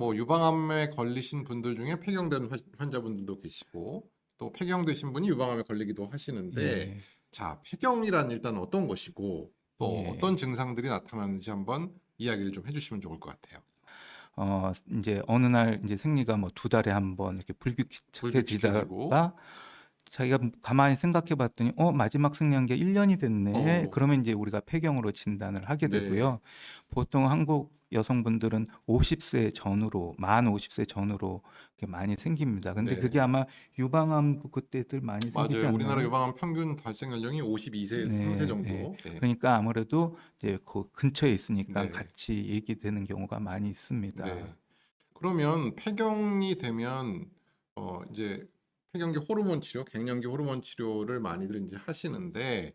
뭐 유방암에 걸리신 분들 중에 폐경된 환자분들도 계시고 또 폐경되신 분이 유방암에 걸리기도 하시는데 예, 자, 폐경이란 일단 어떤 것이고 또 예. 어떤 증상들이 나타나는지 한번 이야기를 좀 해주시면 좋을 것 같아요. 이제 어느 날 이제 생리가 뭐 2달에 한 번 이렇게 불규칙해지고 불규칙해지다가 자기가 가만히 생각해 봤더니 마지막 생리한 게 1년이 됐네. 어, 그러면 이제 우리가 폐경으로 진단을 하게 네, 되고요. 보통 한국 여성분들은 50세 전후로, 만 50세 전후로 이렇게 많이 생깁니다. 근데 네. 그게 아마 유방암 그때들 많이 생기지 맞아요. 우리나라 않나요? 유방암 평균 발생 연령이 52세, 3세 네, 예. 정도. 네. 그러니까 아무래도 이제 그 근처에 있으니까 네. 같이 얘기되는 경우가 많이 있습니다. 네. 그러면 폐경이 되면 이제 폐경기 호르몬 치료, 갱년기 호르몬 치료를 많이들 이제 하시는데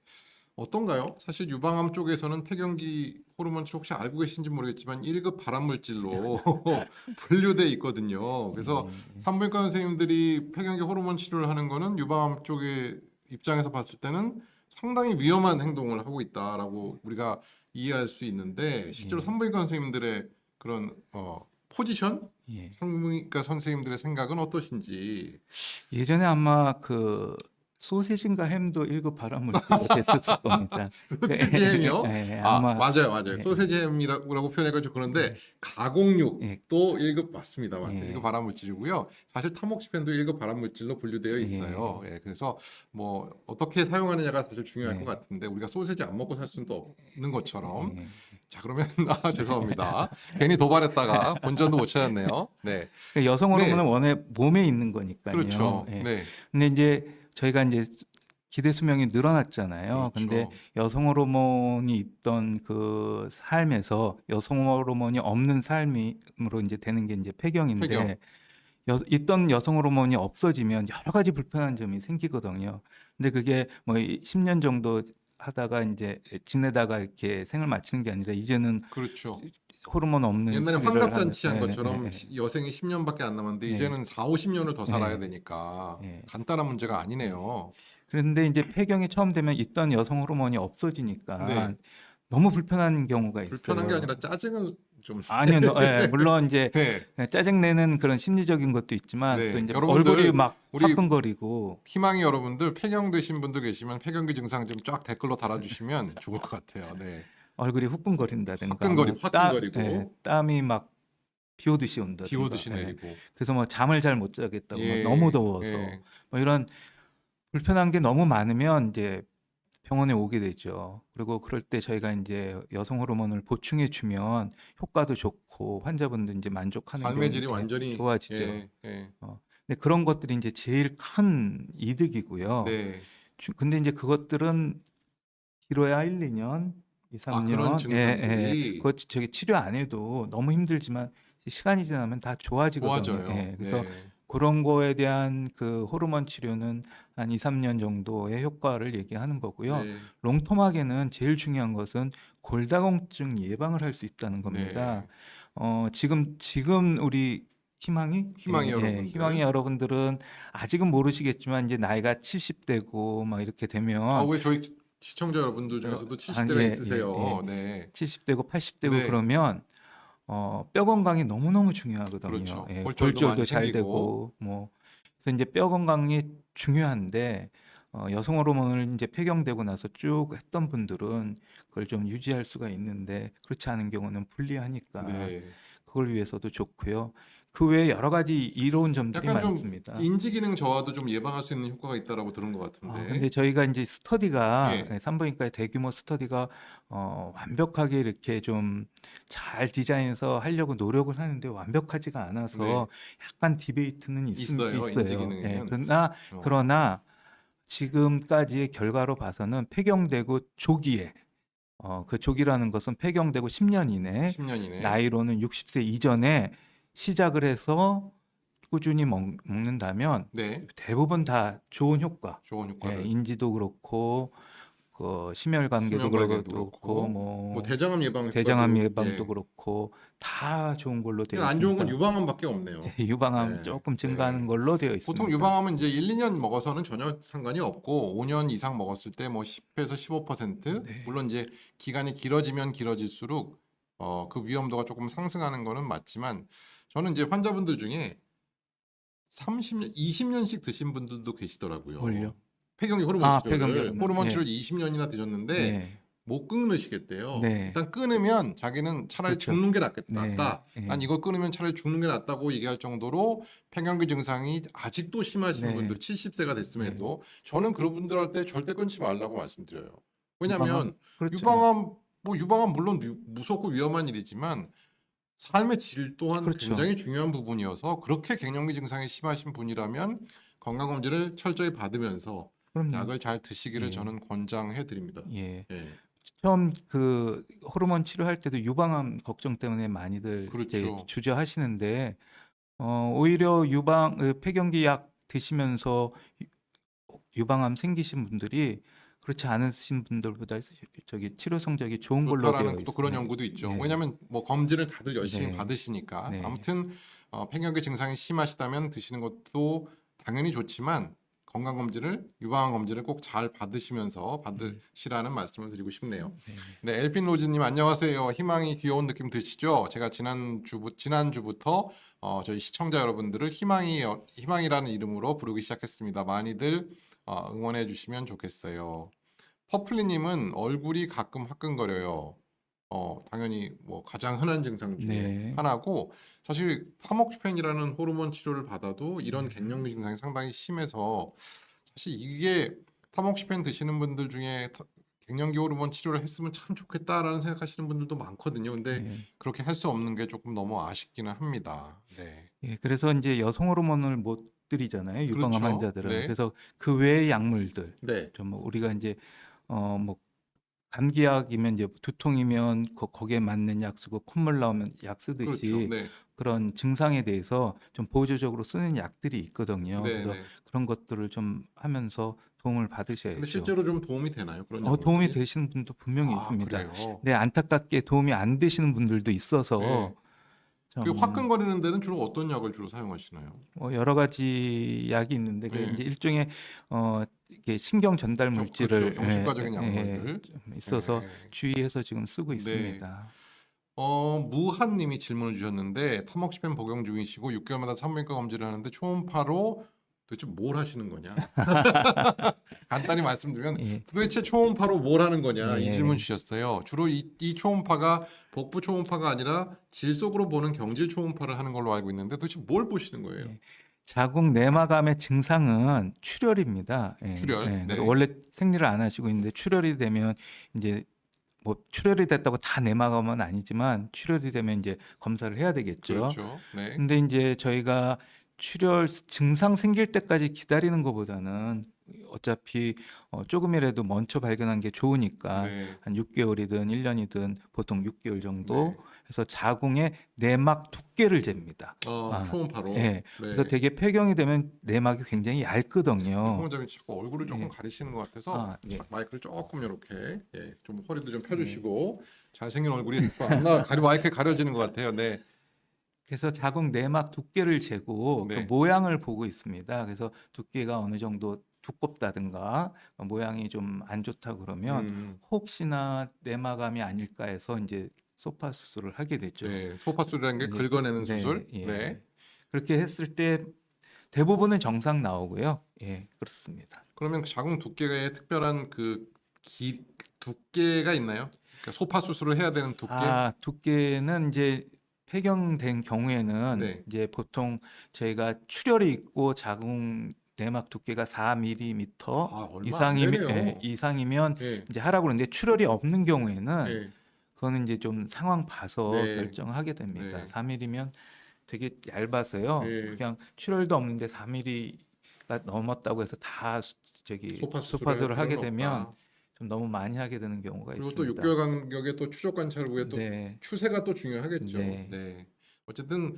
어떤가요? 사실 유방암 쪽에서는 폐경기 호르몬 치료 혹시 알고 계신지 모르겠지만 1급 발암물질로 분류돼 있거든요. 그래서 예, 산부인과 선생님들이 폐경기 호르몬 치료를 하는 거는 유방암 쪽의 입장에서 봤을 때는 상당히 위험한 행동을 하고 있다라고 우리가 이해할 수 있는데 실제로 예, 산부인과 선생님들의 그런 포지션? 예. 산부인과 선생님들의 생각은 어떠신지. 예전에 아마 그 소세지인가 햄도 1급 발암물질로 됐었을 겁니다. 네. 소세지 햄이요? 예, 아, 아마 맞아요, 맞아요. 예, 소세지 햄이라고 표현해가지고 그런데 예, 예, 가공육도 1급 맞습니다, 맞아요. 1급 예, 발암물질이고요. 사실 타목시펜도 1급 발암물질로 분류되어 있어요. 예, 예, 그래서 뭐 어떻게 사용하느냐가 사실 중요할 것 예, 같은데 우리가 소세지 안 먹고 살 수는 또 없는 것처럼. 예. 자, 그러면 죄송합니다. 괜히 도발했다가 본전도 못 찾았네요. 네, 그 여성 호르몬은 네, 원래 몸에 있는 거니까요. 그렇죠. 예. 네, 근데 이제 저희가 이제 기대 수명이 늘어났잖아요. 근데 그렇죠. 여성 호르몬이 있던 그 삶에서 여성 호르몬이 없는 삶으로 이제 되는 게 이제 폐경. 폐경인데 있던 여성 호르몬이 없어지면 여러 가지 불편한 점이 생기거든요. 근데 그게 뭐 10년 정도 하다가 이제 지내다가 이렇게 생을 마치는 게 아니라 이제는 그렇죠. 호르몬 없는 옛날에 시기를 하는 환갑잔치 한 것처럼 여생이 10년밖에 안 남았는데 예, 이제는 4, 50년을 더 살아야 예, 되니까 예, 간단한 문제가 예. 아니네요. 그런데 이제 폐경이 처음 되면 있던 여성 호르몬이 네. 없어지니까 너무 불편한 경우가 불편한 게 있어요. 아니라 짜증을 좀 아니요, 물론 이제 네. 짜증내는 그런 심리적인 것도 있지만 또 네. 이제 얼굴이 여러분들 막 우리 화끈거리고 희망이 여러분들 폐경되신 분들 계시면 폐경기 증상 좀 쫙 댓글로 달아주시면 좋을 것 같아요. 네. 얼굴이 후끈거린다든가 뭐 화끈거리고 땀이 막 비 오듯이 비 온다든가 오듯이 내리고 그래서 뭐 잠을 잘 못 자겠다고 막 너무 예. 더워서 예. 뭐 이런 불편한 게 너무 많으면 이제 병원에 오게 되죠. 그리고 그럴 때 저희가 이제 여성 호르몬을 보충해 주면 효과도 좋고 환자분도 이제 만족하는 삶의 경우 질이 완전히 좋아지죠. 예. 예. 근데 그런 것들이 이제 제일 큰 이득이고요. 네. 근데 이제 그것들은 길어야 1, 2년, 2, 아, 그런 3년. 예, 예. 증상들이 그거 저기 치료 안 해도 너무 힘들지만 시간이 지나면 다 좋아지거든요. 좋아져요. 예. 그래서 네. 그런 거에 대한 그 호르몬 치료는 한 2, 3년 정도의 효과를 얘기하는 거고요. 네. 롱텀하게는 제일 중요한 것은 골다공증 예방을 할 수 있다는 겁니다. 네. 지금 우리 희망이 희망이 여러분들. 여러분들은 아직은 모르시겠지만 이제 나이가 70대고 막 이렇게 아, 되면 왜 저희 시청자 여러분들 중에서도 70대가 있으세요? 네. 70대고 80대고 네. 그러면 뼈 건강이 너무너무 중요하거든요. 그렇죠. 예, 골절도 많이 골절도 잘 생기고. 되고 뭐 그래서 이제 뼈 건강이 중요한데 여성 호르몬을 이제 폐경되고 나서 쭉 했던 분들은 그걸 좀 유지할 수가 있는데 그렇지 않은 경우는 불리하니까 네. 그걸 위해서도 좋고요. 그 외에 여러 가지 이로운 점들이 약간 좀 많습니다. 인지 기능 저하도 좀 예방할 수 있는 효과가 있다라고 들은 것 근데 같은데. 저희가 이제 스터디가 예. 산부인과의 대규모 스터디가 완벽하게 이렇게 좀 잘 디자인해서 하려고 노력을 하는데 완벽하지가 않아서 네. 약간 디베이트는 있어요. 인지 있어요. 예, 기능에는. 어, 그러나 지금까지의 결과로 봐서는 폐경되고 조기에 그 조기라는 것은 폐경되고 10년 이내 10년 이내. 나이로는 60세 이전에 시작을 해서 꾸준히 먹는다면 네. 대부분 다 좋은 효과. 좋은 예, 효과를. 인지도 그렇고 그 심혈관계도 수면관계도 그렇고 그렇고 뭐 뭐 대장암 예방 대장암 효과도 예방도 예. 그렇고 다 좋은 걸로 되어 안 좋은 건 있습니다. 유방암밖에 없네요. 유방암 네. 조금 증가하는 네. 걸로 되어 보통 있습니다. 유방암은 이제 1, 2년 먹어서는 전혀 상관이 없고 5년 이상 먹었을 때 뭐 10에서 15% 네. 물론 이제 기간이 길어지면 길어질수록 그 위험도가 조금 상승하는 거는 맞지만 저는 이제 환자분들 중에 30년, 20년씩 드신 분들도 계시더라고요. 뭘요? 폐경기 호르몬 아, 치료를. 폐경결은 호르몬 예. 치료를 20년이나 드셨는데 네. 못 끊으시겠대요. 네. 일단 끊으면 자기는 차라리 그렇죠. 죽는 게 낫다. 네. 난 예. 이거 끊으면 차라리 죽는 게 낫다고 얘기할 정도로 폐경기 증상이 아직도 심하신 네. 분들, 70세가 네. 됐음에도 저는 그런 분들한테 절대 끊지 말라고 말씀드려요. 유방암? 왜냐하면 그렇죠. 유방암 물론 무섭고 위험한 일이지만 삶의 질 또한 그렇죠. 굉장히 중요한 부분이어서 그렇게 갱년기 증상이 심하신 분이라면 건강검진을 철저히 받으면서 그럼요. 약을 잘 드시기를 예. 저는 권장해 드립니다. 예. 예. 처음 그 호르몬 치료할 때도 유방암 걱정 때문에 많이들 이제 그렇죠. 주저하시는데 오히려 폐경기 약 드시면서 유방암 생기신 분들이 그렇지 않으신 분들보다 저기 치료 성적이 좋은 걸로 되어 좋다라는 또 그런 있습니다. 연구도 있죠. 네. 왜냐하면 뭐 검진을 다들 열심히 네. 받으시니까. 네. 아무튼 폐경기 증상이 심하시다면 드시는 것도 당연히 좋지만 건강검진을 유방암 검진을 꼭 잘 받으시면서 받으시라는 말씀을 드리고 싶네요. 네. 네, 엘핀 로즈님 안녕하세요. 희망이 귀여운 느낌 드시죠? 제가 지난주부터 저희 시청자 여러분들을 희망이라는 이름으로 부르기 시작했습니다. 많이들 응원해 주시면 좋겠어요. 퍼플리님은 얼굴이 가끔 화끈거려요. 당연히 뭐 가장 흔한 증상 중에 네. 하나고 사실 타목슈펜이라는 호르몬 치료를 받아도 이런 갱년기 증상이 상당히 심해서 사실 이게 타목슈펜 드시는 분들 중에 갱년기 호르몬 치료를 했으면 참 좋겠다라는 생각하시는 분들도 많거든요. 근데 네. 그렇게 할 수 없는 게 조금 너무 아쉽기는 합니다. 네. 예, 그래서 이제 여성 호르몬을 못 드리잖아요. 유방암 그렇죠. 환자들은. 네. 그래서 그 외의 약물들 네. 좀 뭐 우리가 이제 뭐 감기약이면 이제 두통이면 거기에 맞는 약 쓰고 콧물 나오면 약 그렇죠. 쓰듯이 네. 그런 증상에 대해서 좀 보조적으로 쓰는 약들이 있거든요. 네, 그래서 네. 그런 것들을 좀 하면서 도움을 근데 받으셔야죠. 실제로 좀 도움이 되나요? 그런 도움이 약물들이? 되시는 분도 분명히 아, 있습니다. 그래요. 네, 안타깝게 도움이 안 되시는 분들도 있어서 네. 그 좀 화끈거리는 데는 주로 어떤 약을 주로 사용하시나요? 여러 가지 약이 있는데 그게 네. 이제 일종의 이게 신경 전달 물질을 그렇죠. 정신과적인 약물들. 좀 있어서 네. 주의해서 지금 쓰고 네. 있습니다. 무한님이 질문을 주셨는데 타목시펜 복용 중이시고 6개월마다 산부인과 검진을 하는데 초음파로 도대체 뭘 하시는 거냐? 간단히 말씀드리면 예. 도대체 초음파로 뭘 하는 거냐? 이 예. 질문 주셨어요. 주로 이 초음파가 복부 초음파가 아니라 질 속으로 보는 경질 초음파를 하는 걸로 알고 있는데 도대체 뭘 보시는 거예요? 예. 자궁 내막암의 증상은 출혈입니다. 예. 출혈. 예. 네. 그래서 원래 생리를 안 하시고 있는데 출혈이 되면 이제 뭐 출혈이 됐다고 다 내막암은 아니지만 출혈이 되면 이제 검사를 해야 되겠죠. 그렇죠. 네. 근데 이제 저희가 출혈 증상 생길 때까지 기다리는 것보다는 어차피 조금이라도 먼저 발견한 게 좋으니까 네. 한 6개월이든 1년이든 보통 6개월 정도 네. 해서 자궁의 내막 두께를 잽니다. 초음파로. 예. 네. 그래서 되게 폐경이 되면 내막이 굉장히 얇거든요. 홍원장님 자꾸 얼굴을 조금 예. 가리시는 것 같아서 예. 마이크를 조금 이렇게 좀 허리도 좀 펴주시고 잘생긴 얼굴이 자꾸 마이크에 가려지는 것 같아요. 네. 그래서 자궁 내막 두께를 재고 네. 그 모양을 보고 있습니다. 그래서 두께가 어느 정도 두껍다든가 모양이 좀 안 좋다 그러면 혹시나 내막암이 아닐까 해서 이제 소파 수술을 하게 되죠. 네. 소파술이라는 게 네. 긁어내는 네. 수술. 예. 네. 그렇게 했을 때 대부분은 정상 나오고요. 예, 그렇습니다. 그러면 그 자궁 두께에 특별한 두께가 있나요? 그러니까 소파 수술을 해야 되는 두께? 두께는 이제 폐경된 경우에는 네. 이제 보통 저희가 출혈이 있고 자궁 내막 두께가 4mm 얼마 안 되네요. 이상이면 네. 이제 하라고 그러는데 출혈이 없는 경우에는 네. 그거는 이제 좀 상황 봐서 네. 결정하게 됩니다. 네. 4mm면 되게 얇아서요. 네. 그냥 출혈도 없는데 4mm가 넘었다고 해서 다 소파 소파술을 하게 필요는 되면 없다. 좀 너무 많이 하게 되는 경우가 그리고 또 있습니다. 6개월 간격에 또 추적 관찰 후에 또 네. 추세가 또 중요하겠죠. 네. 네. 어쨌든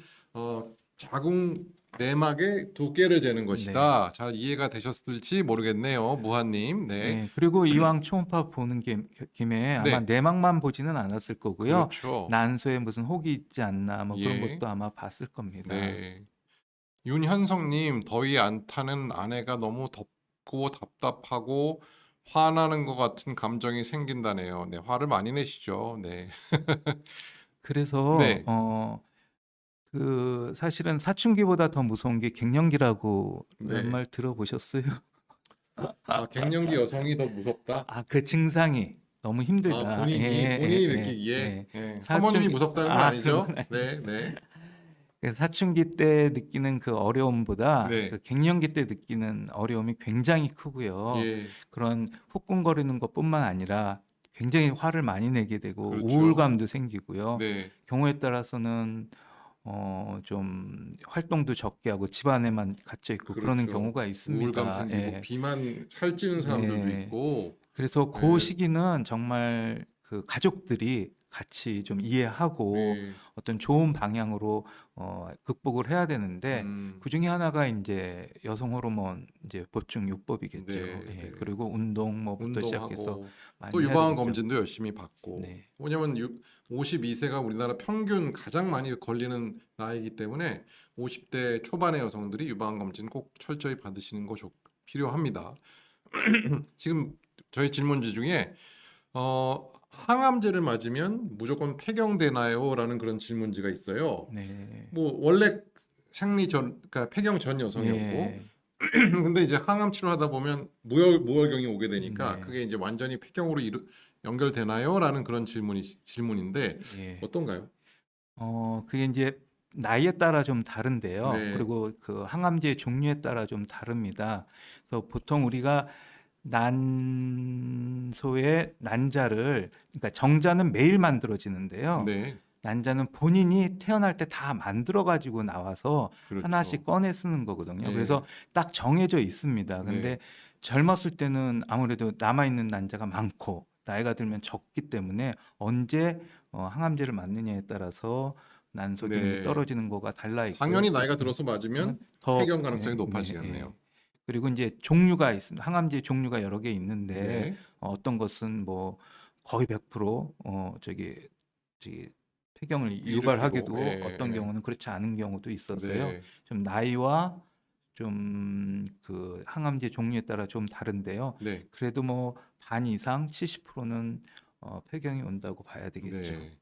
자궁 내막의 두께를 재는 것이다. 잘 이해가 되셨을지 모르겠네요, 무한님. 네. 네. 그리고 이왕 초음파 보는 김에 아마 네. 내막만 보지는 않았을 거고요. 그렇죠. 난소에 무슨 혹이 있지 않나 뭐 그런 예. 것도 아마 봤을 겁니다. 네. 윤현성님, 더위 안 타는 아내가 너무 덥고 답답하고 화나는 것 같은 감정이 생긴다네요. 네, 화를 많이 내시죠. 네. 그래서 네. 그 사실은 사춘기보다 더 무서운 게 갱년기라고 네. 말 들어보셨어요? 아, 갱년기 여성이 더 무섭다? 아, 그 증상이 너무 아, 힘들다. 본인이 느끼기에 사모님이 사춘기 무섭다는 건 그런 건 아니죠? 아니. 네, 네, 그 사춘기 때 느끼는 그 어려움보다 네, 그 갱년기 때 느끼는 어려움이 굉장히 크고요. 예, 그런 후끈거리는 것뿐만 아니라 굉장히 화를 많이 내게 되고 그렇죠. 우울감도 생기고요. 네, 경우에 따라서는 좀 활동도 적게 하고 집안에만 갇혀 있고 그러는 그렇죠. 경우가 우울감 있습니다. 생기고 예. 비만 살찌는 사람들도 네. 있고, 그래서 그 네, 시기는 정말 그 가족들이 같이 좀 이해하고 네, 어떤 좋은 방향으로 극복을 해야 되는데 그 중에 하나가 이제 여성 호르몬 이제 보충 요법이겠죠. 네, 예. 네. 그리고 운동 뭐부터 시작해서 운동하고 또 많이 해야 유방암 되겠죠. 검진도 열심히 받고. 네. 왜냐면 52세가 우리나라 평균 가장 많이 걸리는 나이이기 때문에 50대 초반의 여성들이 유방암 검진 꼭 철저히 받으시는 거 필요합니다. 지금 저희 질문지 중에 항암제를 맞으면 무조건 폐경되나요? 라는 그런 질문지가 있어요. 네. 뭐 원래 생리 전, 그러니까 폐경 전 여성이었고, 예. 근데 이제 항암 치료하다 보면 무혈경이 오게 되니까 네. 그게 이제 완전히 폐경으로 연결되나요? 라는 그런 질문인데 예. 어떤가요? 그게 이제 나이에 따라 좀 다른데요. 네, 그리고 그 항암제의 종류에 따라 좀 다릅니다. 그래서 보통 우리가 난소의 난자를, 그러니까 정자는 매일 만들어지는데요. 네, 난자는 본인이 태어날 때 다 만들어 가지고 나와서 하나씩 그렇죠. 꺼내 쓰는 거거든요. 네, 그래서 딱 정해져 있습니다. 네, 근데 젊었을 때는 아무래도 남아 있는 난자가 많고 나이가 들면 적기 때문에 언제 항암제를 맞느냐에 따라서 난소 기능이 네. 떨어지는 거가 달라 있고요. 당연히 나이가 들어서 맞으면 더 폐경 가능성이 네, 높아지겠네요. 그리고 이제 종류가 있습니다. 항암제 종류가 여러 개 있는데 네, 어떤 것은 뭐 거의 100% 저기 폐경을 일으키고, 유발하기도 어떤 예, 경우는 그렇지 않은 경우도 있어서요. 네, 좀 나이와 좀 그 항암제 종류에 따라 좀 다른데요. 네, 그래도 뭐 반 이상 70%는 폐경이 온다고 봐야 되겠죠. 네.